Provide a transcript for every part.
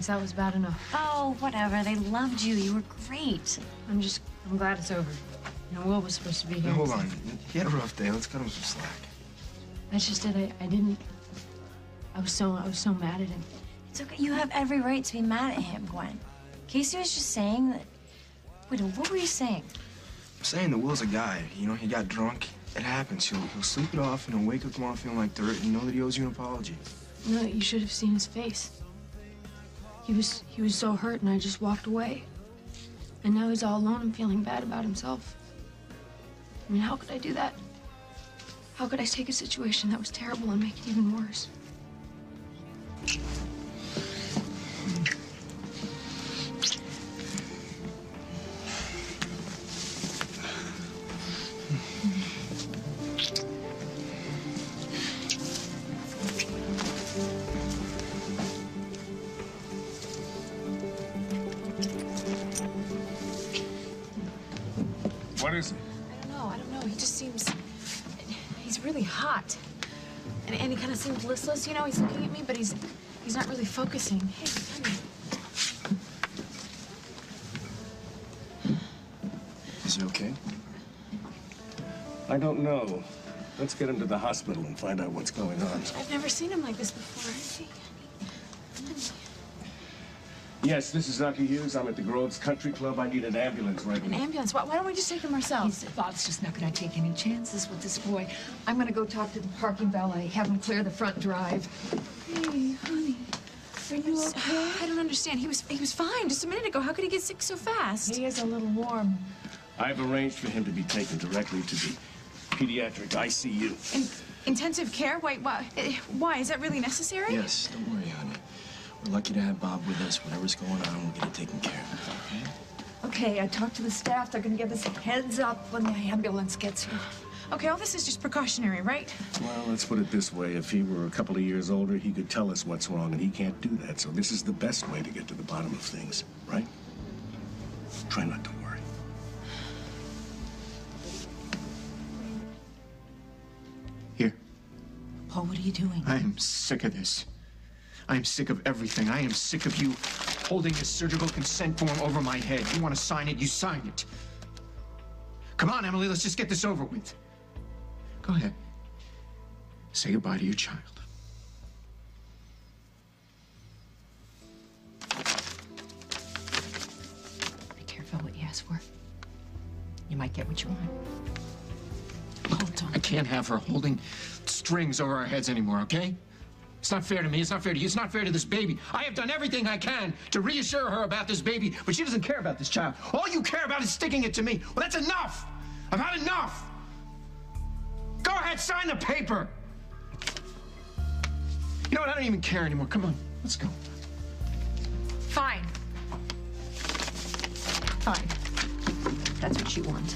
Thanks, that was bad enough. Oh, whatever. They loved you. You were great. I'm glad it's over. You know, Will was supposed to be here. Hold on. He had a rough day. Let's cut him some slack. That's just it. I was so mad at him. It's okay. You have every right to be mad at him, Gwen. Casey was just saying that... Wait, what were you saying? I'm saying that Will's a guy. You know, he got drunk. It happens. He'll sleep it off and he'll wake up tomorrow feeling like dirt and know that he owes you an apology. No, you should have seen his face. He was so hurt, and I just walked away. And now he's all alone and feeling bad about himself. I mean, how could I do that? How could I take a situation that was terrible and make it even worse? What is it? I don't know. He just seems... He's really hot. And he kind of seems listless, you know? He's looking at me, but he's not really focusing. Hey, honey. Is he okay? I don't know. Let's get him to the hospital and find out what's going on. I've never seen him like this before. Hey, honey. Yes, this is Dr. Hughes. I'm at the Groves Country Club. I need an ambulance right An now. ambulance? Why don't we just take him ourselves? Bob's just not going to take any chances with this boy. I'm going to go talk to the parking valet, have him clear the front drive. Hey, honey. Are you okay? I don't understand. He was fine just a minute ago. How could he get sick so fast? He is a little warm. I've arranged for him to be taken directly to the pediatric ICU. Intensive care? Why? Is that really necessary? Yes, don't worry, honey. We're lucky to have Bob with us. Whatever's going on, we'll get it taken care of, okay? Okay, I talked to the staff. They're going to give us a heads up when the ambulance gets here. Okay, all this is just precautionary, right? Well, let's put it this way. If he were a couple of years older, he could tell us what's wrong, and he can't do that. So this is the best way to get to the bottom of things, right? Try not to worry. Here. Paul, what are you doing? I am sick of this. I am sick of everything. I am sick of you holding this surgical consent form over my head. You want to sign it, you sign it. Come on, Emily, let's just get this over with. Go ahead. Say goodbye to your child. Be careful what you ask for. You might get what you want. Hold on. I can't have her holding strings over our heads anymore, okay? It's not fair to me. It's not fair to you. It's not fair to this baby. I have done everything I can to reassure her about this baby, but she doesn't care about this child. All you care about is sticking it to me. Well, that's enough. I've had enough. Go ahead, sign the paper. You know what? I don't even care anymore. Come on, let's go. Fine. Fine. That's what you want.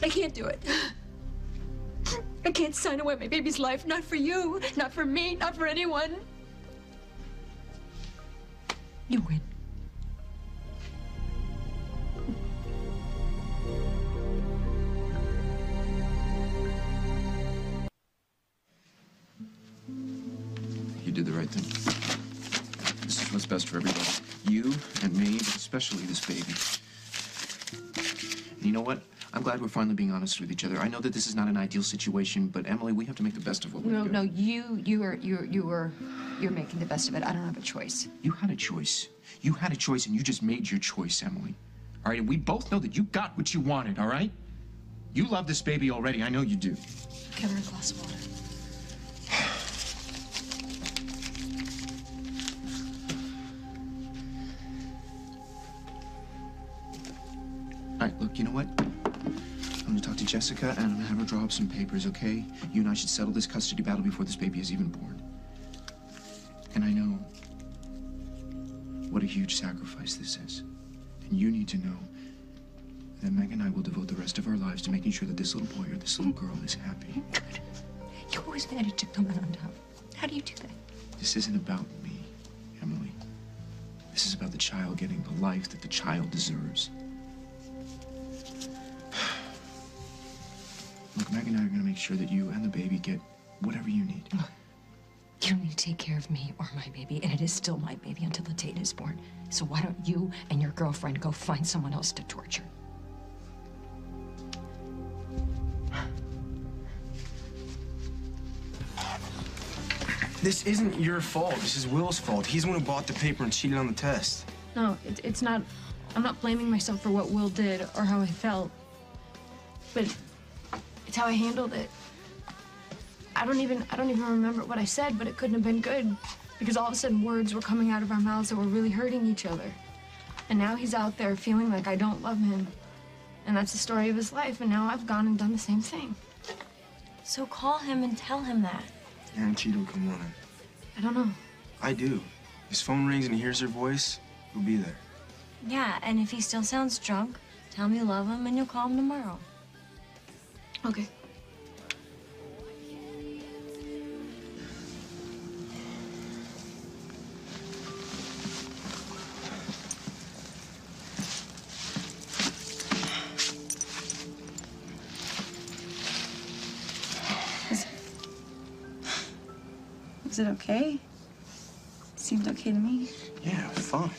I can't do it. I can't sign away my baby's life. Not for you, not for me, not for anyone. You win. You did the right thing. This is what's best for everybody. You and me, but especially this baby. And you know what? I'm glad we're finally being honest with each other. I know that this is not an ideal situation, but Emily, we have to make the best of what we do. No, you're making the best of it. I don't have a choice. You had a choice. You had a choice, and you just made your choice, Emily. All right, and we both know that you got what you wanted, all right? You love this baby already. I know you do. Get her a glass of water. All right, look, you know what? I'm gonna talk to Jessica, and I'm gonna have her draw up some papers, okay? You and I should settle this custody battle before this baby is even born. And I know what a huge sacrifice this is. And you need to know that Meg and I will devote the rest of our lives to making sure that this little boy or this little girl is happy. Good. You always manage to come out on top. How do you do that? This isn't about me, Emily. This is about the child getting the life that the child deserves. Look, Meg and I are gonna make sure that you and the baby get whatever you need. You don't need to take care of me or my baby, and it is still my baby until the date is born. So why don't you and your girlfriend go find someone else to torture? This isn't your fault. This is Will's fault. He's the one who bought the paper and cheated on the test. No, it's not. I'm not blaming myself for what Will did or how I felt. But it's how I handled it. I don't even remember what I said, but it couldn't have been good because all of a sudden words were coming out of our mouths that were really hurting each other. And now he's out there feeling like I don't love him. And that's the story of his life. And now I've gone and done the same thing. So call him and tell him that. Guaranteed he'll come running. I don't know. I do. His phone rings and he hears her voice, he'll be there. Yeah, and if he still sounds drunk, tell him you love him and you'll call him tomorrow. Okay. Is it okay? Seemed okay to me. Yeah, fine.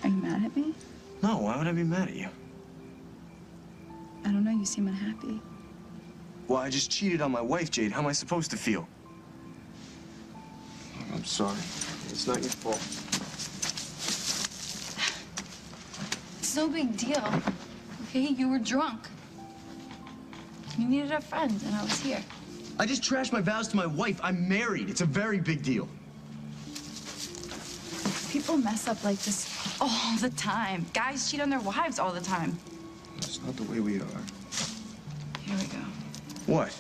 Are you mad at me? No, why would I be mad at you? I don't know, you seem unhappy. Well, I just cheated on my wife, Jade. How am I supposed to feel? I'm sorry. It's not your fault. It's no big deal. Okay, you were drunk. You needed a friend, and I was here. I just trashed my vows to my wife. I'm married. It's a very big deal. People mess up like this all the time. Guys cheat on their wives all the time. That's not the way we are. Here we go. What?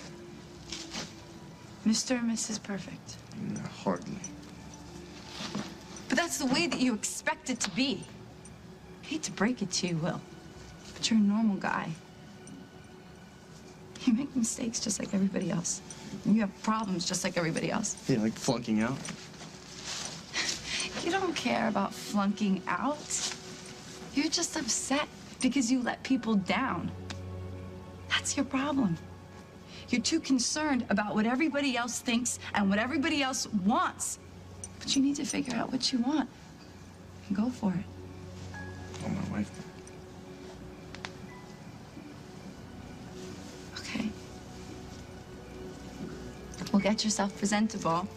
Mr. and Mrs. Perfect. No, hardly. But that's the way that you expect it to be. I hate to break it to you, Will, but you're a normal guy. You make mistakes just like everybody else. You have problems just like everybody else. Yeah, like flunking out. You don't care about flunking out. You're just upset because you let people down. That's your problem. You're too concerned about what everybody else thinks and what everybody else wants. But you need to figure out what you want and go for it. Oh, my wife. Okay. Well, get yourself presentable,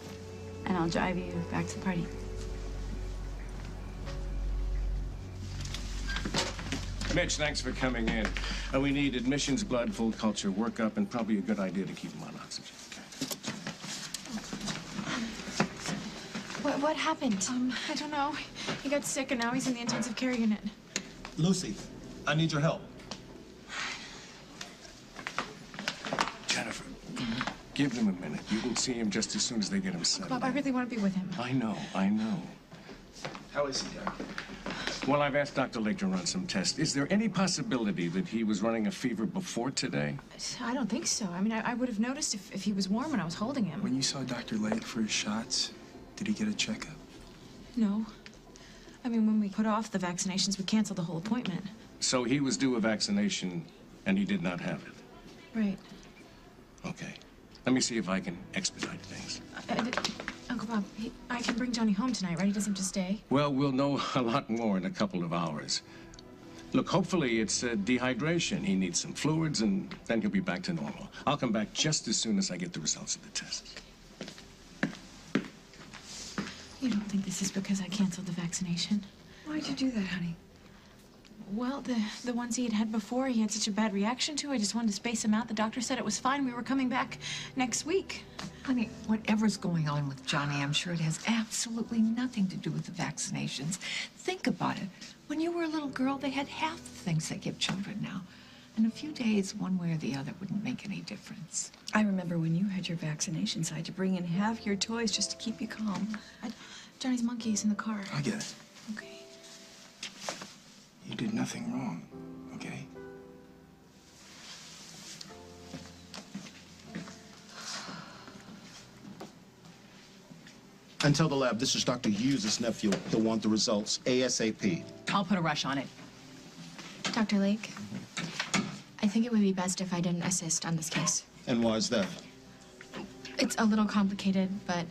and I'll drive you back to the party. Mitch, thanks for coming in. We need admissions, blood, full culture, workup, and probably a good idea to keep him on oxygen. What happened? I don't know. He got sick and now he's in the intensive care unit. Lucy, I need your help. Jennifer, give them a minute. You will see him just as soon as they get him settled. Bob, I really want to be with him. I know, I know. How is he, Doc? Well, I've asked Dr. Lake to run some tests. Is there any possibility that he was running a fever before today? I don't think so. I mean, I would have noticed if he was warm when I was holding him. When you saw Dr. Lake for his shots, did he get a checkup? No. I mean, when we put off the vaccinations, we canceled the whole appointment. So he was due a vaccination, and he did not have it? Right. Okay. Let me see if I can expedite things. Uncle Bob, I can bring Johnny home tonight, right? He doesn't have to stay. Well, we'll know a lot more in a couple of hours. Look, hopefully it's dehydration. He needs some fluids, and then he'll be back to normal. I'll come back just as soon as I get the results of the tests. You don't think this is because I canceled the vaccination? Why'd you do that, honey? Well, the ones he had had before, he had such a bad reaction to. I just wanted to space him out. The doctor said it was fine. We were coming back next week. Honey, whatever's going on with Johnny, I'm sure it has absolutely nothing to do with the vaccinations. Think about it. When you were a little girl, they had half the things they give children now. In a few days, one way or the other wouldn't make any difference. I remember when you had your vaccinations, I had to bring in half your toys just to keep you calm. Johnny's monkey is in the car. I get it. Okay. You did nothing wrong, okay? And tell the lab this is Dr. Hughes' nephew. He'll want the results ASAP. I'll put a rush on it. Dr. Lake, I think it would be best if I didn't assist on this case. And why is that? It's a little complicated, but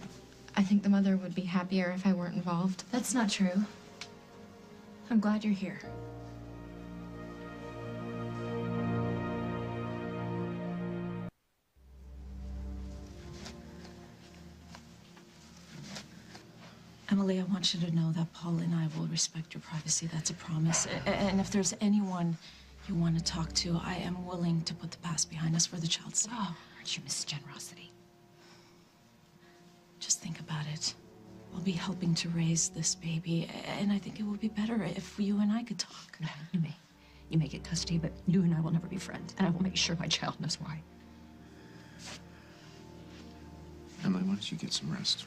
I think the mother would be happier if I weren't involved. That's not true. I'm glad you're here. Emily, I want you to know that Paul and I will respect your privacy. That's a promise. And if there's anyone you want to talk to, I am willing to put the past behind us for the child's sake. Oh, aren't you Miss Generosity? Just think about it. I'll be helping to raise this baby, and I think it would be better if you and I could talk. No, you may. You may get custody, but you and I will never be friends, and I will make sure my child knows why. Emily, why don't you get some rest?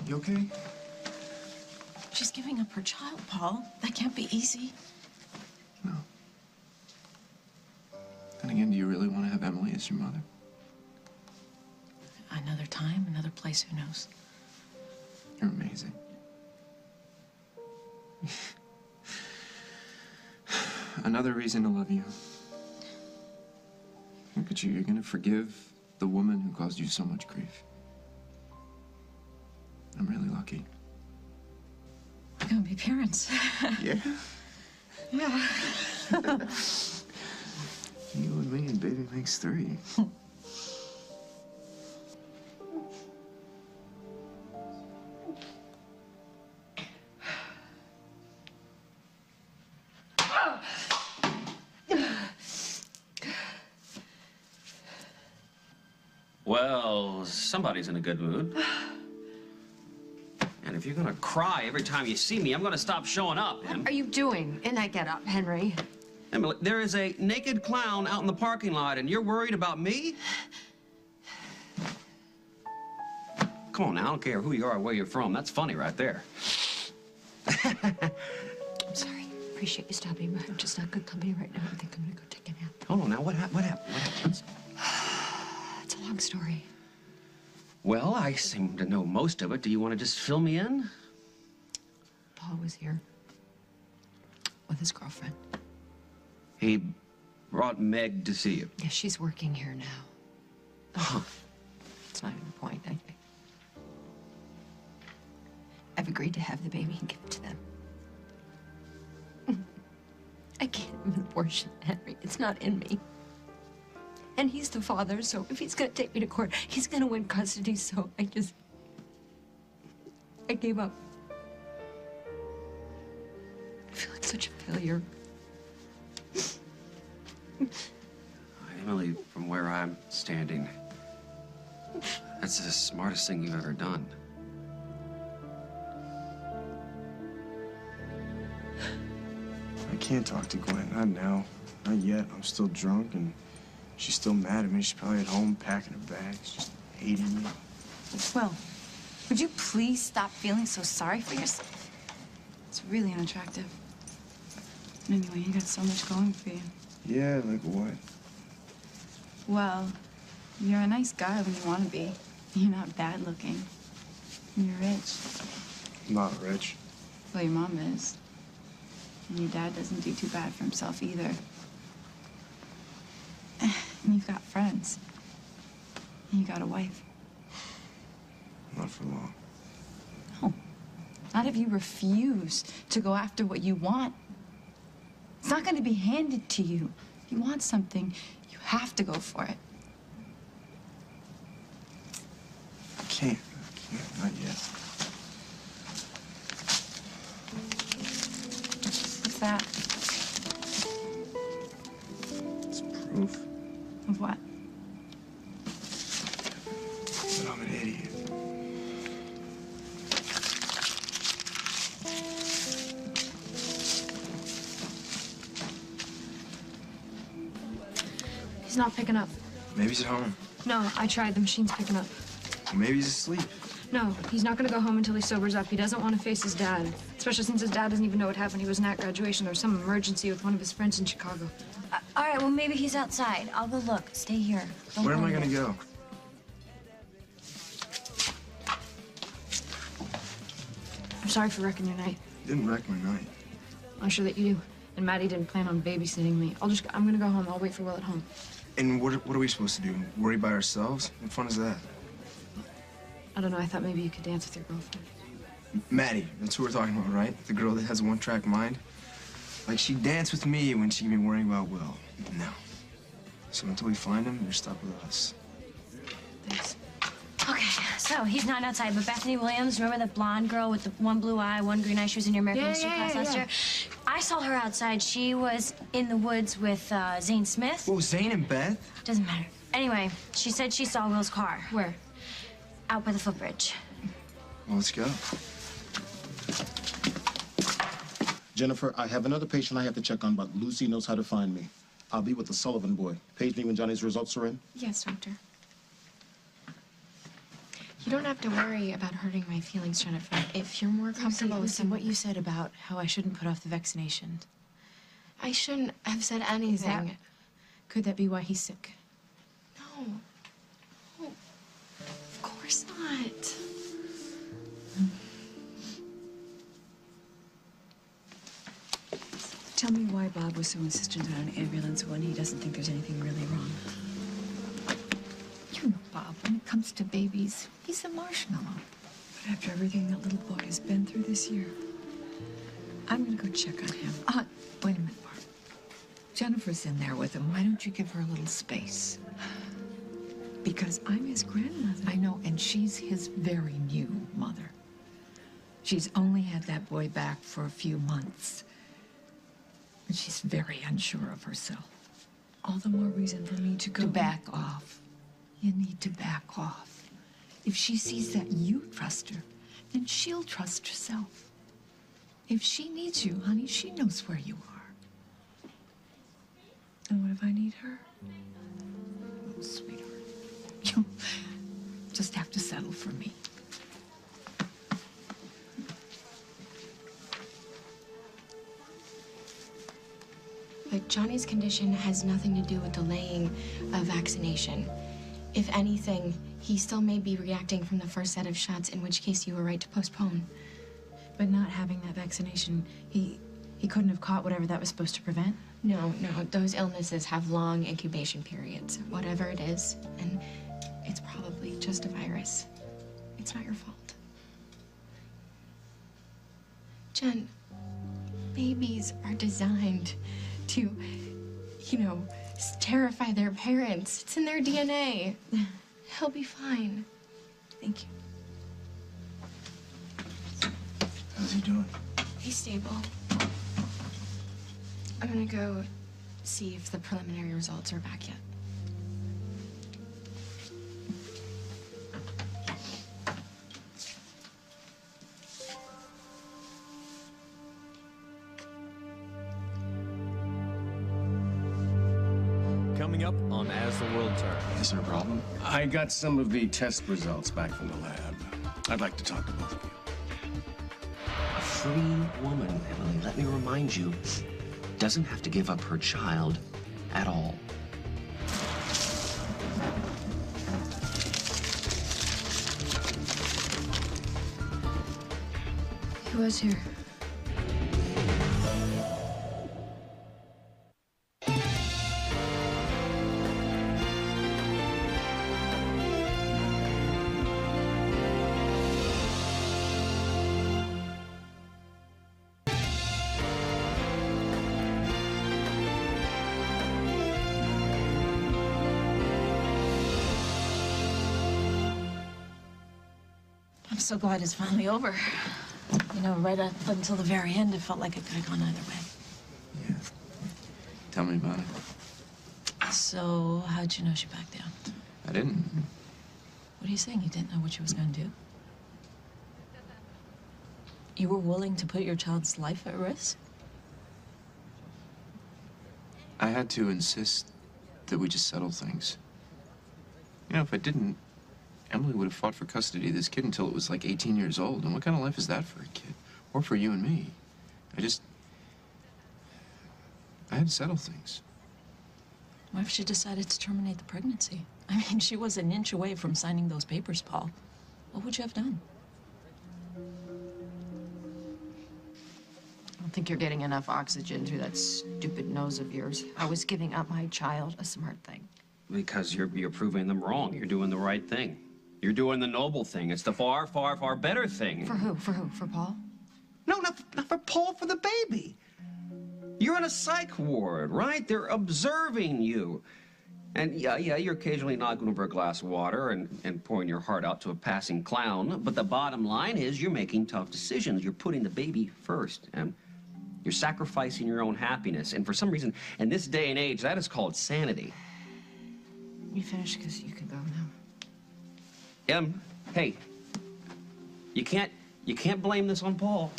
You okay? She's giving up her child, Paul. That can't be easy. No. Then again, do you really want to have Emily as your mother? Another time, another place, who knows? You're amazing. Another reason to love you. Look at you, you're gonna forgive the woman who caused you so much grief. I'm really lucky. We're gonna be parents. Yeah? Yeah. You and me and baby makes 3. Well, somebody's in a good mood. And if you're gonna cry every time you see me, I'm gonna stop showing up, Em. What are you doing in that getup, Henry? Emily, there is a naked clown out in the parking lot, and you're worried about me? Come on now, I don't care who you are or where you're from. That's funny right there. I'm sorry. Appreciate you stopping by. I'm just not good company right now. I think I'm gonna go take a nap. Hold on now, what happened? What happened? It's a long story. Well, I seem to know most of it. Do you want to just fill me in? Paul was here with his girlfriend. He brought Meg to see you. Yeah, she's working here now. It's not even the point. I've agreed to have the baby and give it to them. I can't have an abortion, Henry. It's not in me. And he's the father, so if he's gonna take me to court, he's gonna win custody, so I gave up. I feel like such a failure. Emily, from where I'm standing, that's the smartest thing you've ever done. I can't talk to Gwen, not now. Not yet. I'm still drunk, and she's still mad at me. She's probably at home packing her bags, just hating me. Well, would you please stop feeling so sorry for yourself? It's really unattractive. Anyway, you got so much going for you. Yeah, like what? Well, you're a nice guy when you want to be. You're not bad looking. And you're rich. I'm not rich. Well, your mom is. And your dad doesn't do too bad for himself either. And you've got friends. And you got a wife. Not for long. No. Not if you refuse to go after what you want. It's not going to be handed to you. If you want something, you have to go for it. can't. Not yet. What's that? It's proof Of what? that I'm an idiot. He's not picking up. Maybe he's at home. No, I tried. The machine's picking up. Or maybe he's asleep. No, he's not gonna go home until he sobers up. He doesn't want to face his dad, especially since his dad doesn't even know what happened. He wasn't at graduation. There was some emergency with one of his friends in Chicago. All right, well, maybe he's outside. I'll go look. Stay here. Don't Where am go I gonna anywhere. go? I'm sorry for wrecking your night. Didn't wreck my night. I'm sure that you do. And Maddie didn't plan on babysitting me. I'm gonna go home. I'll wait for Will at home. And what are we supposed to do? Worry by ourselves? What fun is that? I don't know. I thought maybe you could dance with your girlfriend. Maddie, that's who we're talking about, right? The girl that has a one-track mind? Like, she danced with me when she'd been worrying about Will. No. So until we find him, you're stuck with us. Thanks. Okay, so he's not outside, but Bethany Williams, remember that blonde girl with the one blue eye, one green eye? She was in your American History class last year. I saw her outside. She was in the woods with Zane Smith. Oh, Zane and Beth? Doesn't matter. Anyway, she said she saw Will's car. Where? Out by the footbridge. Well, let's go. Jennifer, I have another patient I have to check on, but Lucy knows how to find me. I'll be with the Sullivan boy. Page me when Johnny's results are in. Yes, doctor. You don't have to worry about hurting my feelings, Jennifer. If you're more comfortable with Lucy, what you said about how I shouldn't put off the vaccination. I shouldn't have said anything. Could that be why he's sick? No. No. Of course not. Tell me why Bob was so insistent on an ambulance when he doesn't think there's anything really wrong. You know, Bob, when it comes to babies, he's a marshmallow. But after everything that little boy has been through this year, I'm gonna go check on him. Wait a minute, Barb. Jennifer's in there with him. Why don't you give her a little space? Because I'm his grandmother. I know, and she's his very new mother. She's only had that boy back for a few months. And she's very unsure of herself. All the more reason for me to go. To back off. You need to back off. If she sees that you trust her, then she'll trust herself. If she needs you, honey, she knows where you are. And what if I need her? Oh, sweetheart. You'll just have to settle for me. But Johnny's condition has nothing to do with delaying a vaccination. If anything, he still may be reacting from the first set of shots, in which case you were right to postpone. But not having that vaccination, he couldn't have caught whatever that was supposed to prevent? No, those illnesses have long incubation periods. Whatever it is, and it's probably just a virus. It's not your fault. Jen, babies are designed to, terrify their parents. It's in their DNA. He'll be fine. Thank you. How's he doing? He's stable. I'm gonna go see if the preliminary results are back yet. Coming up on As the World Turns. Is there a problem? I got some of the test results back from the lab. I'd like to talk to both of you. A free woman, Emily, let me remind you, doesn't have to give up her child at all. He was here. so glad it's finally over. You know, right up until the very end, it felt like it could have gone either way. Yeah. Tell me about it. So, how'd you know she backed down? I didn't. What are you saying? You didn't know what she was going to do? You were willing to put your child's life at risk? I had to insist that we just settle things. You know, if I didn't, Emily would have fought for custody of this kid until it was like 18 years old. And what kind of life is that for a kid? Or for you and me? I had to settle things. What if she decided to terminate the pregnancy? I mean, she was an inch away from signing those papers, Paul. What would you have done? I don't think you're getting enough oxygen through that stupid nose of yours. I was giving up my child, a smart thing. Because you're proving them wrong. You're doing the right thing. You're doing the noble thing. It's the far, far, far better thing. For who? For who? For Paul? No, not for Paul, for the baby. You're in a psych ward, right? They're observing you. And yeah, you're occasionally knocking over a glass of water and pouring your heart out to a passing clown. But the bottom line is you're making tough decisions. You're putting the baby first. And you're sacrificing your own happiness. And for some reason, in this day and age, that is called sanity. You finished, because you can go now. Hey, you can't blame this on Paul.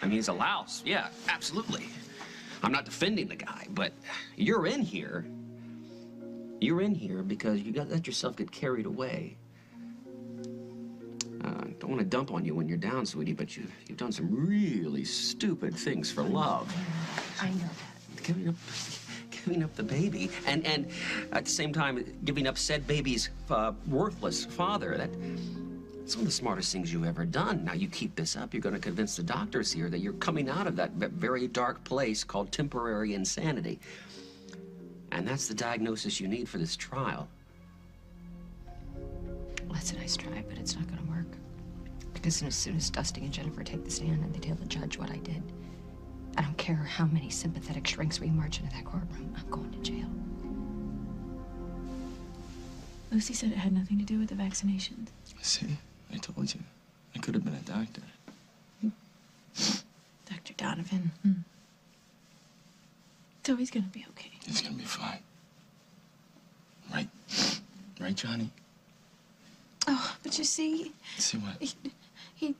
I mean, he's a louse. Yeah, absolutely. I'm not defending the guy, but you're in here. You're in here because you let yourself get carried away. Don't want to dump on you when you're down, sweetie, but you've done some really stupid things for love. I know that. Giving up the baby, and at the same time giving up said baby's worthless father. That's one of the smartest things you've ever done. Now you keep this up, you're going to convince the doctors here that you're coming out of that very dark place called temporary insanity. And that's the diagnosis you need for this trial. Well, that's a nice try, but it's not going to work. Because as soon as Dusty and Jennifer take the stand and they tell the judge what I did, I don't care how many sympathetic shrinks we march into that courtroom, I'm going to jail. Lucy said it had nothing to do with the vaccinations. See? I told you. I could have been a doctor. Dr. Donovan. So he's gonna be okay. He's gonna be fine. Right? Right, Johnny? Oh, but you see... See what? He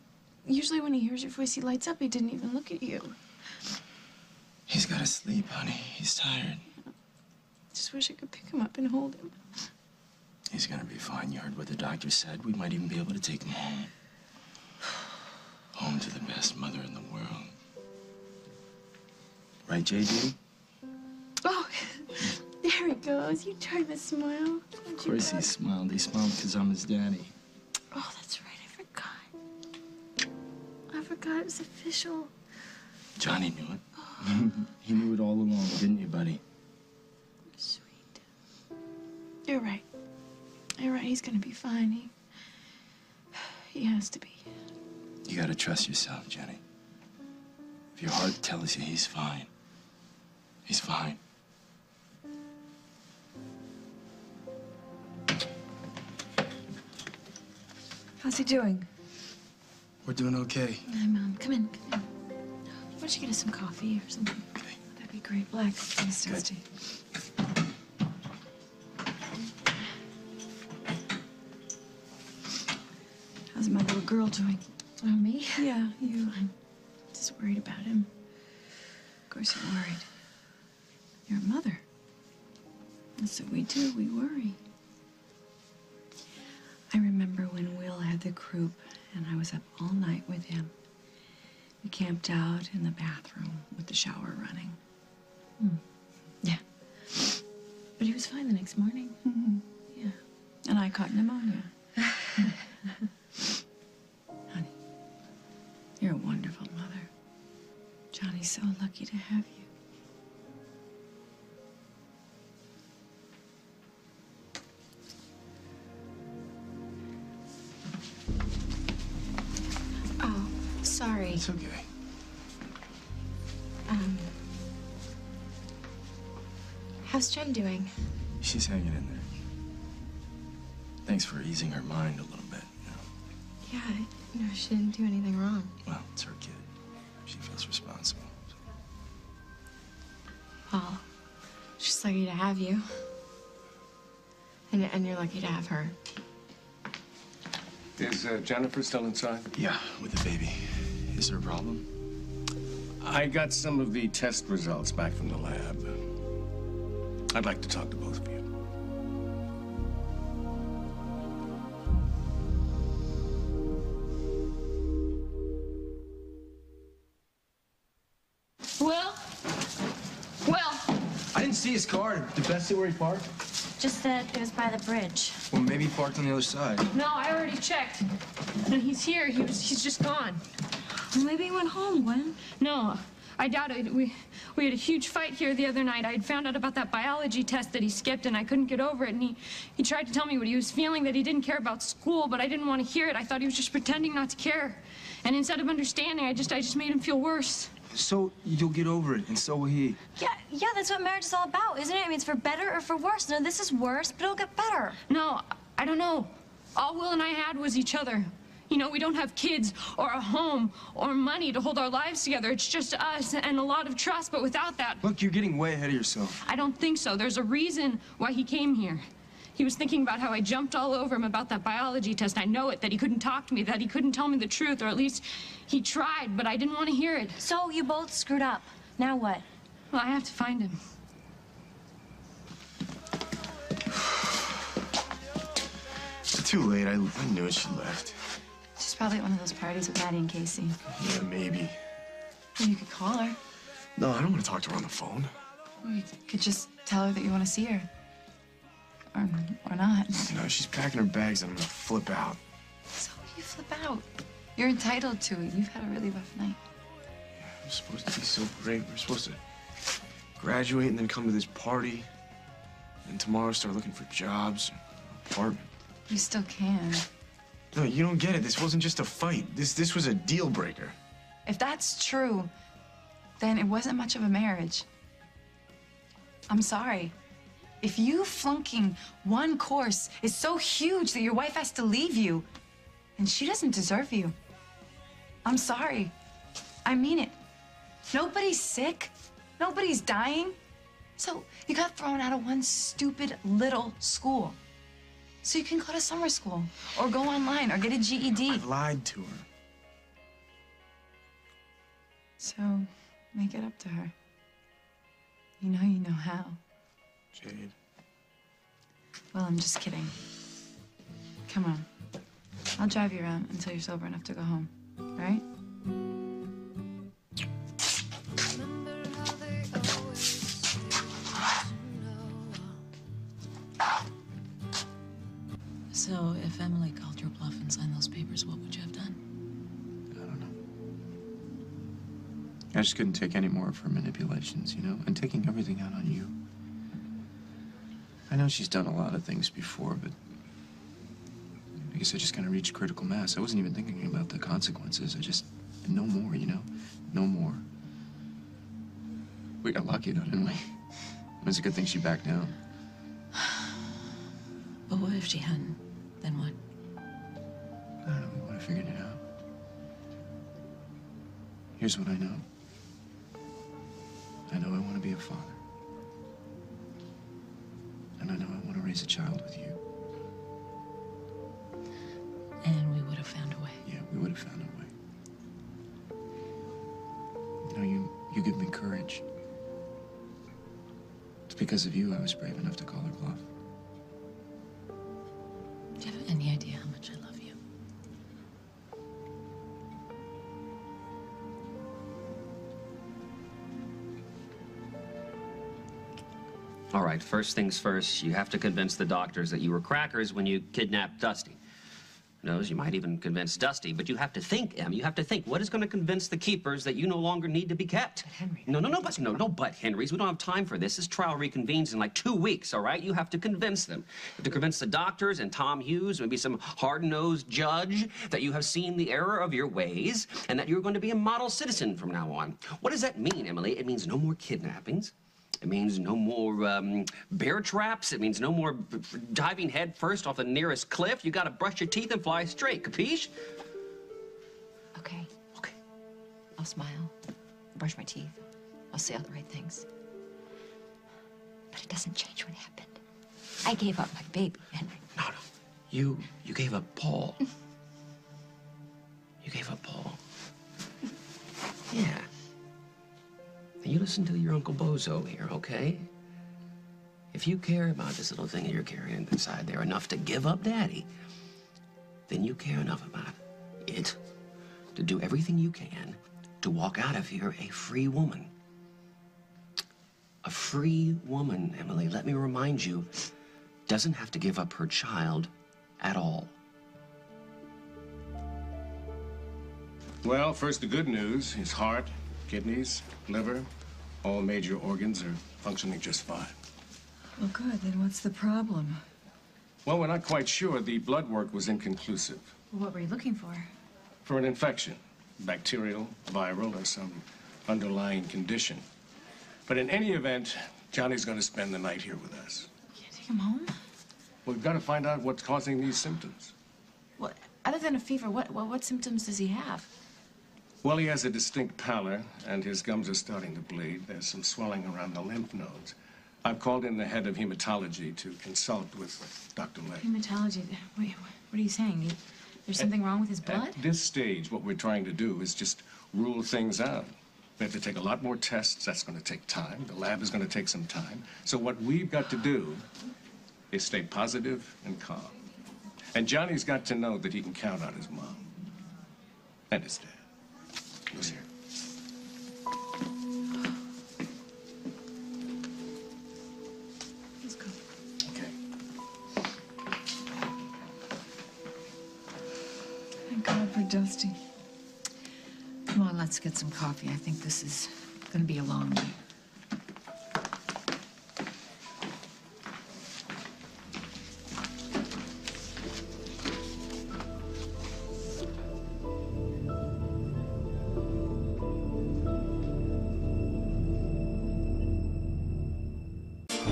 usually when he hears your voice, he lights up. He didn't even look at you. He's gotta sleep, honey. He's tired. Just wish I could pick him up and hold him. He's gonna be fine. You heard what the doctor said. We might even be able to take him home. Home to the best mother in the world. Right, JD? Oh, there he goes. You tried to smile. Of course he smiled. He smiled because I'm his daddy. Oh, that's right. I forgot it was official. Johnny knew it. He knew it all along, didn't you, buddy? Sweet. You're right. You're right. He's gonna be fine. He has to be. You gotta trust yourself, Jenny. If your heart tells you he's fine, he's fine. How's he doing? We're doing okay. Hi, Mom. Come in. Why don't you get us some coffee or something? Okay. That'd be great. Black. Thanks, Dusty. How's my little girl doing? Oh, me? Yeah, you. I'm just worried about him. Of course you're worried. You're a mother. That's what we do. We worry. I remember when Will had the croup and I was up all night with him. We camped out in the bathroom with the shower running. Yeah. But he was fine the next morning. Yeah. And I caught pneumonia. Honey, you're a wonderful mother. Johnny's so lucky to have you. Oh, sorry. It's okay. How's Jen doing? She's hanging in there. Thanks for easing her mind a little bit, you know. Yeah, no, she didn't do anything wrong. Well, it's her kid. She feels responsible. Paul, she's lucky to have you. And you're lucky to have her. Is Jennifer still inside? Yeah, with the baby. Is there a problem? I got some of the test results back from the lab. I'd like to talk to both of you. Will? I didn't see his car. Did Beth see where he parked? Just that it was by the bridge. Well, maybe he parked on the other side. No, I already checked. And he's here. He's just gone. Well, maybe he went home, Gwen. No, I doubt it. We had a huge fight here the other night. I had found out about that biology test that he skipped, and I couldn't get over it. And he tried to tell me what he was feeling, that he didn't care about school, but I didn't want to hear it. I thought he was just pretending not to care. And instead of understanding, I just made him feel worse. So you'll get over it, and so will he. Yeah, that's what marriage is all about, isn't it? I mean, it's for better or for worse. No, this is worse, but it'll get better. No, I don't know. All Will and I had was each other. You know, we don't have kids or a home or money to hold our lives together. It's just us and a lot of trust, but without that... Look, you're getting way ahead of yourself. I don't think so. There's a reason why he came here. He was thinking about how I jumped all over him about that biology test. I know it, that he couldn't talk to me, that he couldn't tell me the truth, or at least he tried, but I didn't want to hear it. So you both screwed up. Now what? Well, I have to find him. It's too late. I knew it. She left. She's probably at one of those parties with Maddie and Casey. Yeah, maybe. Well, you could call her. No, I don't want to talk to her on the phone. Or you could just tell her that you want to see her. Or not. No, she's packing her bags and I'm gonna flip out. So you flip out. You're entitled to it. You've had a really rough night. We're supposed to be so great. We're supposed to graduate and then come to this party. And tomorrow start looking for jobs, an apartment. You still can. No, you don't get it. This wasn't just a fight. This was a deal breaker. If that's true, then it wasn't much of a marriage. I'm sorry. If you flunking one course is so huge that your wife has to leave you, then she doesn't deserve you. I'm sorry. I mean it. Nobody's sick. Nobody's dying. So you got thrown out of one stupid little school. So you can go to summer school or go online or get a GED. I lied to her. So make it up to her. You know how. Jade. Well, I'm just kidding. Come on. I'll drive you around until you're sober enough to go home. All right? So, if Emily called your bluff and signed those papers, what would you have done? I don't know. I just couldn't take any more of her manipulations, you know? And taking everything out on you. I know she's done a lot of things before, but I guess I just kind of reached critical mass. I wasn't even thinking about the consequences. No more, you know? No more. We got lucky, though, didn't we? It was a good thing she backed down. But what if she hadn't? Then what? I don't know. We would have figured it out. Here's what I know. I know I want to be a father. And I know I want to raise a child with you. And we would have found a way. Yeah, we would have found a way. You know, you give me courage. It's because of you I was brave enough to call her bluff. Do you have any idea how much I love you? All right, first things first, you have to convince the doctors that you were crackers when you kidnapped Dusty. Who knows, you might even convince Dusty, but you have to think, Em. You have to think, what is going to convince the keepers that you no longer need to be kept? But Henry... No but Henrys. We don't have time for this. This trial reconvenes in like 2 weeks, all right? You have to convince them. You have to convince the doctors and Tom Hughes, maybe some hard-nosed judge, that you have seen the error of your ways and that you're going to be a model citizen from now on. What does that mean, Emily? It means no more kidnappings. It means no more bear traps. It means no more diving head first off the nearest cliff. You gotta brush your teeth and fly straight, capiche? Okay. Okay. I'll smile, brush my teeth. I'll say all the right things. But it doesn't change what happened. I gave up my baby, Henry. No. You gave up Paul. You gave up Paul. Yeah. Now you listen to your Uncle Bozo here, okay? If you care about this little thing that you're carrying inside there enough to give up Daddy, then you care enough about it to do everything you can to walk out of here a free woman. A free woman, Emily, let me remind you, doesn't have to give up her child at all. Well, first the good news. His heart, kidneys, liver, all major organs are functioning just fine. Well, good. Then what's the problem? Well, we're not quite sure. The blood work was inconclusive. What were you looking for? For an infection, bacterial, viral, or some underlying condition. But in any event, Johnny's going to spend the night here with us. Can't take him home? We've got to find out what's causing these symptoms. What, other than a fever, what symptoms does he have? Well, he has a distinct pallor, and his gums are starting to bleed. There's some swelling around the lymph nodes. I've called in the head of hematology to consult with Dr. Lay. Hematology. Wait, what are you saying? There's something wrong with his blood? At this stage, what we're trying to do is just rule things out. We have to take a lot more tests. That's going to take time. The lab is going to take some time. So what we've got to do is stay positive and calm. And Johnny's got to know that he can count on his mom and his dad. Who's here? Let's go. Okay. Thank God for Dusty. Come on, let's get some coffee. I think this is gonna be a long night.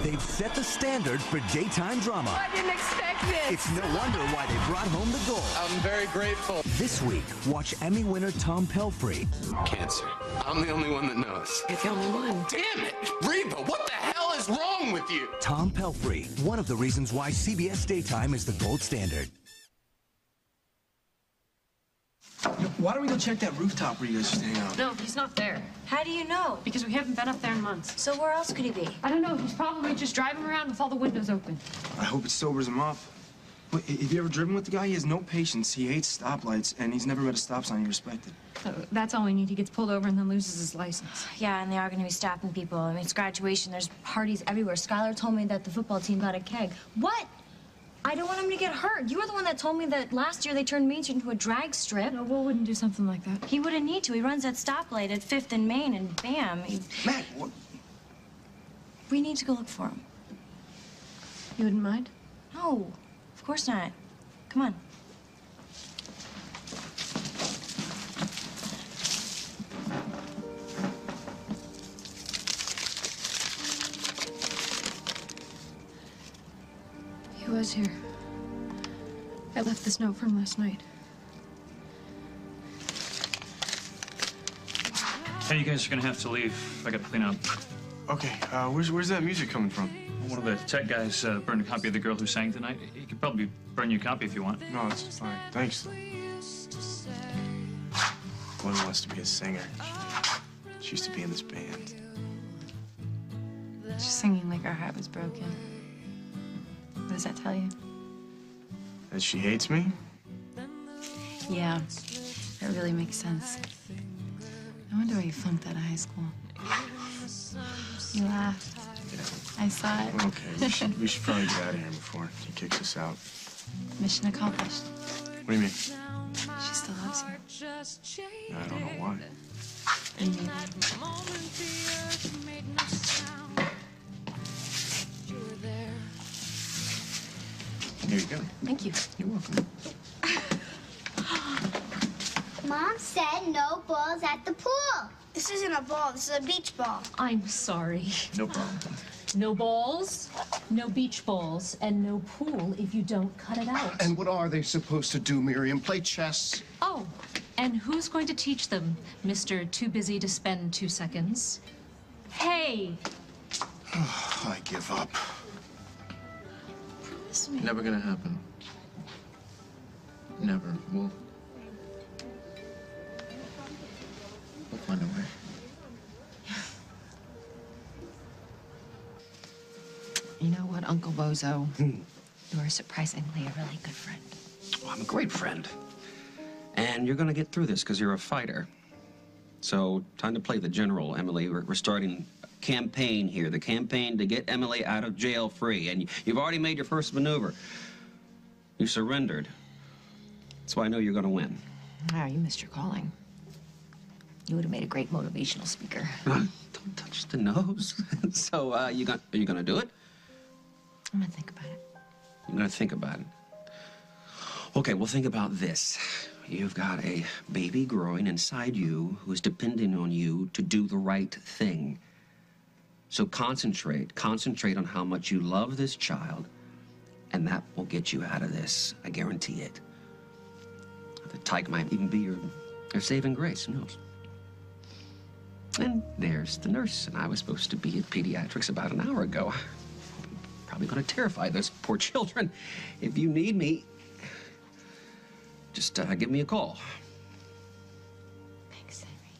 They've set the standard for daytime drama. I didn't expect this. It's no wonder why they brought home the gold. I'm very grateful. This week, watch Emmy winner Tom Pelphrey. Cancer. I'm the only one that knows. You're the only one. Damn it! Reba, what the hell is wrong with you? Tom Pelphrey, one of the reasons why CBS Daytime is the gold standard. Why don't we go check that rooftop where you guys used to hang out? No, he's not there. How do you know? Because we haven't been up there in months. So where else could he be? I don't know. He's probably just driving around with all the windows open. I hope it sobers him up. Wait, have you ever driven with the guy? He has no patience. He hates stoplights, and he's never met a stop sign he respected. So that's all we need. He gets pulled over and then loses his license. Yeah, and they are going to be stopping people. I mean, it's graduation. There's parties everywhere. Skylar told me that the football team got a keg. What? I don't want him to get hurt. You were the one that told me that last year they turned Main Street into a drag strip. No, Will wouldn't do something like that. He wouldn't need to. He runs that stoplight at 5th and Main, and bam. Matt, what? We need to go look for him. You wouldn't mind? No, of course not. Come on. He was here. I left this note from last night. Hey, you guys are gonna have to leave. I gotta clean up. Okay, where's that music coming from? One of the tech guys burned a copy of The Girl Who Sang Tonight. He could probably burn you a copy if you want. No, it's fine. Thanks. Gwen wants to be a singer. She used to be in this band. She's singing like her heart was broken. What does that tell you? That she hates me? Yeah, that really makes sense. I wonder why you flunked out of high school. You laughed. I saw it. Okay, we should probably get out of here before he kicks us out. Mission accomplished. What do you mean? She still loves you. I don't know why. And maybe. Here you go. Thank you. You're welcome. Mom said no balls at the pool. This This isn't a ball. This is a beach ball. I'm sorry. No problem. No balls, no beach balls, and no pool if you don't cut it out. And what are they supposed to do, Miriam? Play chess? Oh, and who's going to teach them, Mr. Too Busy to Spend 2 Seconds? Hey! I give up. Promise me. Never gonna happen. Never. We'll find a way. You know what, Uncle Bozo? You're surprisingly a really good friend. Well, I'm a great friend. And you're gonna get through this because you're a fighter. So, time to play the general, Emily. We're starting a campaign here. The campaign to get Emily out of jail free. And you've already made your first maneuver. You surrendered. That's why I know you're gonna win. Oh, you missed your calling. You would have made a great motivational speaker. Don't touch the nose. So, are you gonna do it? I'm gonna think about it. You're gonna think about it. Okay, well, think about this. You've got a baby growing inside you who's depending on you to do the right thing. So concentrate on how much you love this child, and that will get you out of this. I guarantee it. The tyke might even be your saving grace, who knows? And there's the nurse, and I was supposed to be at pediatrics about an hour ago. Probably gonna terrify those poor children. If you need me, just give me a call. Thanks, Henry.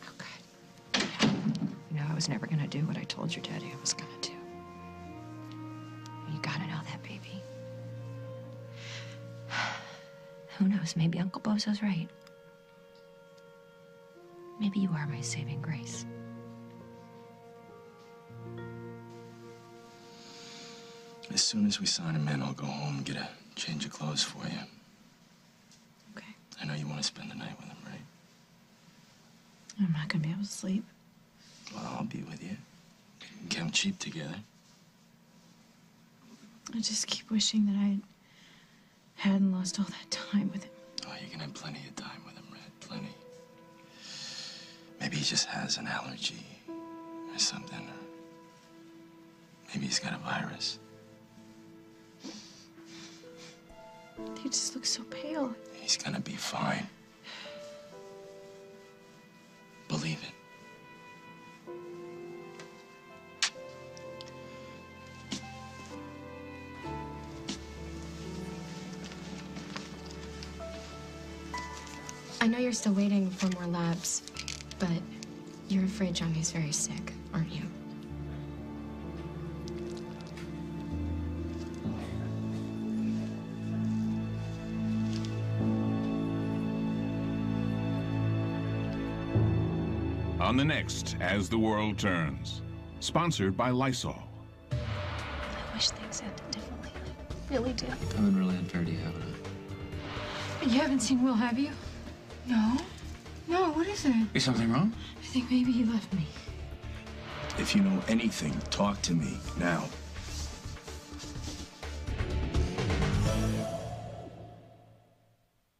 Okay. You know, I was never gonna do what I told your daddy I was gonna do. You gotta know that, baby. Who knows? Maybe Uncle Bozo's right. Maybe you are my saving grace. As soon as we sign him in, I'll go home and get a change of clothes for you. Okay. I know you want to spend the night with him, right? I'm not gonna be able to sleep. Well, I'll be with you. We can count sheep together. I just keep wishing that I hadn't lost all that time with him. Oh, you can have plenty of time with him, Red. Plenty. Maybe he just has an allergy or something. Or maybe he's got a virus. He just looks so pale. He's gonna be fine. Believe it. I know you're still waiting for more labs, but you're afraid Johnny's very sick, aren't you? On the next As the World Turns, sponsored by Lysol. I wish things ended differently. I really do. I've been really unfair to you, haven't I? You haven't seen Will, have you? No. No, what is it? Is something wrong? I think maybe he left me. If you know anything, talk to me now.